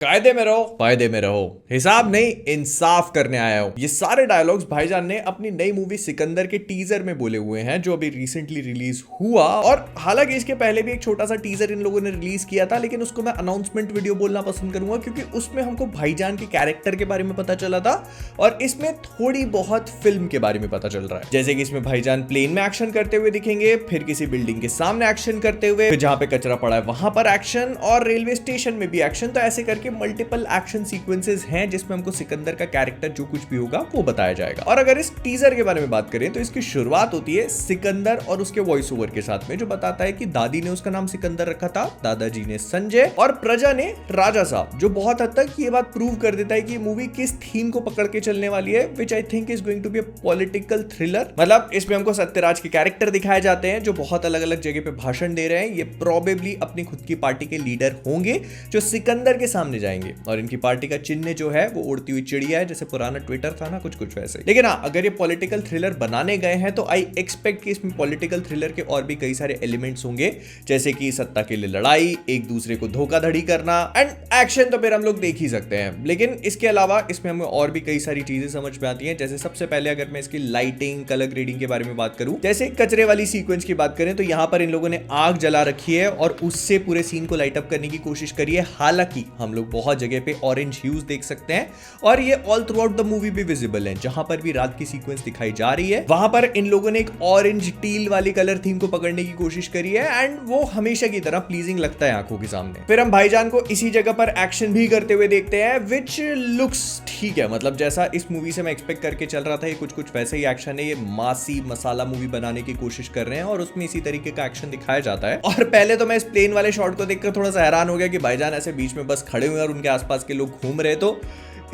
कायदे में रहो फायदे में रहो, हिसाब नहीं इंसाफ करने आया हूं। ये सारे डायलॉग्स भाईजान ने अपनी नई मूवी सिकंदर के टीजर में बोले हुए हैं जो अभी रिसेंटली रिलीज हुआ। और हालांकि इसके पहले भी एक छोटा सा टीजर इन लोगों ने रिलीज किया था, लेकिन उसको मैं अनाउंसमेंट वीडियो बोलना पसंद करूंगा क्योंकि उसमें हमको भाईजान के कैरेक्टर के बारे में पता चला था और इसमें थोड़ी बहुत फिल्म के बारे में पता चल रहा है। जैसे कि इसमें भाईजान प्लेन में एक्शन करते हुए दिखेंगे, फिर किसी बिल्डिंग के सामने एक्शन करते हुए, फिर जहां पे कचरा पड़ा है वहां पर एक्शन, और रेलवे स्टेशन में भी एक्शन। तो ऐसे करके मल्टीपल एक्शन सीक्वेंसेस हैं जिसमें हमको सिकंदर का कैरेक्टर जो कुछ भी होगा वो बताया जाएगा। और अगर इस टीजर के बारे में बात करें तो इसकी शुरुआत होती है सिकंदर और उसके वॉइस ओवर के साथ में, जो बताता है कि दादी ने उसका नाम सिकंदर रखा था, दादाजी ने संजय और प्रजा ने राजा साहब, जो बहुत हद तक ये बात प्रूव कर देता है कि ये मूवी किस थीम को पकड़ के चलने वाली है, which I think is going to be a political thriller. मतलब इसमें हमको सत्यराज के कैरेक्टर दिखाए जाते हैं जो बहुत अलग अलग जगह पे भाषण दे रहे हैं। ये प्रोबेबली अपनी खुद की पार्टी के लीडर होंगे जो सिकंदर के सामने जाएंगे, और इनकी पार्टी का चिन्ह जो है वो उड़ती हुई चिड़िया है, जैसे पुराना ट्विटर था ना, कुछ वैसे। लेकिन हाँ, अगर ये पॉलिटिकल थ्रिलर बनाने गए हैं तो आई एक्सपेक्ट कि इसमें पॉलिटिकल थ्रिलर के और भी कई सारे एलिमेंट्स होंगे, जैसे कि सत्ता के लिए लड़ाई, एक दूसरे को धोखाधड़ी करना एंड एक्शन तो फिर हम लोग देख ही सकते हैं। लेकिन इसके अलावा इसमें हमें और भी कई सारी चीजें समझ में आती हैं। जैसे सबसे पहले अगर मैं इसकी लाइटिंग, कलर ग्रेडिंग के बारे में बात करूं, जैसे कचरे वाली सीक्वेंस की बात करें तो यहाँ पर इन लोगों ने आग जला रखी है और उससे पूरे सीन को लाइट अप करने की कोशिश करी है। हालांकि हम लोग बहुत जगह पे ऑरेंज ह्यूज देख सकते हैं और ये all through out the movie भी विजिबल है। जहां पर भी रात की सीक्वेंस दिखाई जा रही है वहां पर इन लोगों ने एक ऑरेंज टील वाली कलर थीम को पकड़ने की कोशिश करी है एंड वो हमेशा की तरह प्लीजिंग लगता है आंखों के सामने। फिर हम भाईजान को इसी जगह पर एक्शन भी करते हुए देखते हैं, विच लुक्स ठीक है। मतलब जैसा इस मूवी से मैं एक्सपेक्ट करके चल रहा था, ये कुछ वैसे ही एक्शन है। ये मासी मसाला मूवी बनाने की कोशिश कर रहे हैं और उसमें इसी तरीके का एक्शन दिखाया जाता है। और पहले तो मैं इस प्लेन वाले शॉट को देखकर थोड़ा सा हैरान हो गया कि भाईजान ऐसे बीच में बस खड़े हुए और उनके आसपास के लोग घूम रहे। तो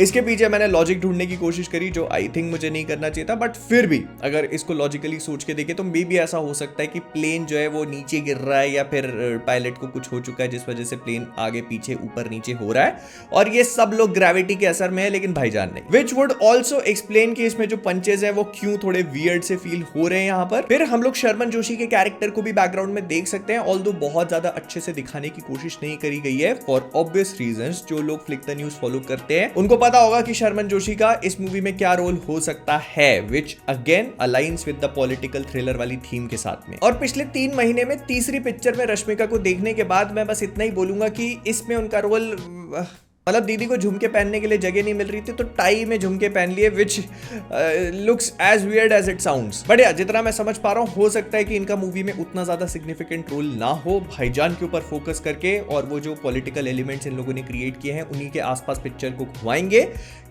इसके पीछे मैंने लॉजिक ढूंढने की कोशिश करी जो आई थिंक मुझे नहीं करना चाहिए था, बट फिर भी अगर इसको लॉजिकली सोच के देखें तो मे भी ऐसा हो सकता है कि प्लेन जो है वो नीचे गिर रहा है या फिर पायलट को कुछ हो चुका है जिस वजह से प्लेन आगे पीछे ऊपर नीचे हो रहा है और ये सब लोग ग्रेविटी के असर में है, लेकिन भाईजान नहीं। विच वुड ऑल्सो एक्सप्लेन कि इसमें जो पंचेज है वो क्यों थोड़े वियर्ड से फील हो रहे हैं यहाँ पर। फिर हम लोग शर्मन जोशी के कैरेक्टर को भी बैकग्राउंड में देख सकते हैं, ऑल्दो बहुत ज्यादा अच्छे से दिखाने की कोशिश नहीं करी गई है फॉर ऑब्वियस रीजंस। जो लोग फ्लिक द न्यूज फॉलो करते हैं उनको पता होगा कि शर्मन जोशी का इस मूवी में क्या रोल हो सकता है, which again aligns with the political thriller वाली थीम के साथ में। और पिछले 3 महीने में तीसरी पिक्चर में रश्मिका को देखने के बाद मैं बस इतना ही बोलूंगा कि इसमें उनका रोल, मतलब दीदी को झुमके पहनने के लिए जगह नहीं मिल रही थी तो टाई में झुमके पहन लिए, which looks as weird as it sounds. But यार जितना मैं समझ पा रहा हूँ हो सकता है कि इनका मूवी में उतना ज्यादा सिग्निफिकेंट रोल ना हो, भाईजान के ऊपर फोकस करके और वो जो पॉलिटिकल एलिमेंट्स इन लोगों ने क्रिएट किए हैं उन्हीं के आसपास पिक्चर को घुमाएंगे,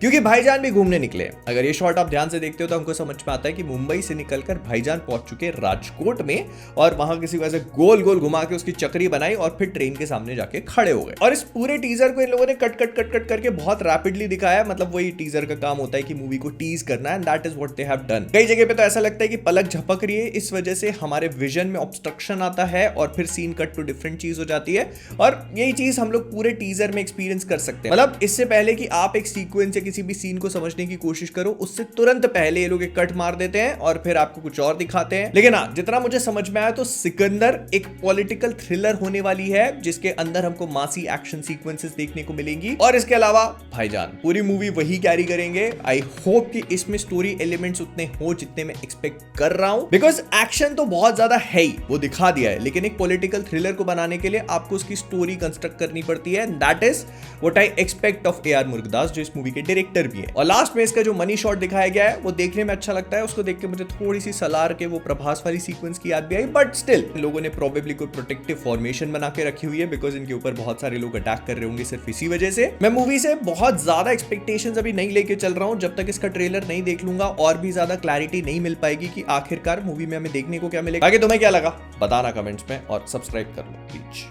क्योंकि भाईजान भी घूमने निकले। अगर ये शॉट आप ध्यान से देखते हो तो हमको समझ में आता है कि मुंबई से निकलकर भाईजान पहुंच चुके राजकोट में और वहां किसी वजह से गोल गोल घुमा के उसकी चक्री बनाई और फिर ट्रेन के सामने जाके खड़े हो गए। और इस पूरे टीजर को इन लोगों ने कट करके बहुत रैपिडली दिखाया। मतलब वही टीजर का काम होता है कि मूवी को टीज करना है, and that is what they have done. कई जगह पे तो ऐसा लगता है कि पलक झपक रही है, इस वजह से हमारे विजन में ऑब्स्ट्रक्शन आता है और फिर सीन कट टू डिफरेंट चीज हो जाती है। और यही चीज हम लोग पूरे टीजर में एक्सपीरियंस कर सकते हैं। मतलब इससे पहले कि आप एक सीक्वेंस या किसी भी सीन को समझने की कोशिश करो, उससे तुरंत पहले ये लोग एक कट मार देते हैं और फिर आपको कुछ और दिखाते हैं। लेकिन हाँ, जितना मुझे समझ में आया तो सिकंदर एक पॉलिटिकल थ्रिलर होने वाली है जिसके अंदर हमको मासी एक्शन सीक्वेंसेस देखने को मिलेंगी। और इसके अलावा भाईजान पूरी मूवी वही कैरी करेंगे। आई होप कि इसमें स्टोरी एलिमेंट्स उतने हो जितने मैं एक्सपेक्ट कर रहा हूं, बिकॉज एक्शन तो बहुत ज्यादा है ही, वो दिखा दिया है, लेकिन एक पॉलिटिकल थ्रिलर को बनाने के लिए आपको उसकी स्टोरी कंस्ट्रक्ट करनी पड़ती है। That is what I expect of AR Murugadoss, जो इस मूवी के डायरेक्टर भी है। और लास्ट में इसका जो मनी शॉट दिखाया गया है वो देखने में अच्छा लगता है। उसको देख के मुझे थोड़ी सी सलार के वो प्रभास वाली सीक्वेंस की याद भी आई, बट स्टिल लोगों ने प्रोबेबली कोई प्रोटेक्टिव फॉर्मेशन बना के रखी हुई है, बिकॉज इनके ऊपर बहुत सारे लोग अटैक कर रहे होंगे सिर्फ इसी वजह से। मैं मूवी से बहुत ज्यादा एक्सपेक्टेशंस अभी नहीं लेके चल रहा हूं, जब तक इसका ट्रेलर नहीं देख लूंगा और भी ज्यादा क्लैरिटी नहीं मिल पाएगी कि आखिरकार मूवी में हमें देखने को क्या मिलेगा। आगे तुम्हें क्या लगा बताना कमेंट्स में और सब्सक्राइब कर लो प्लीज।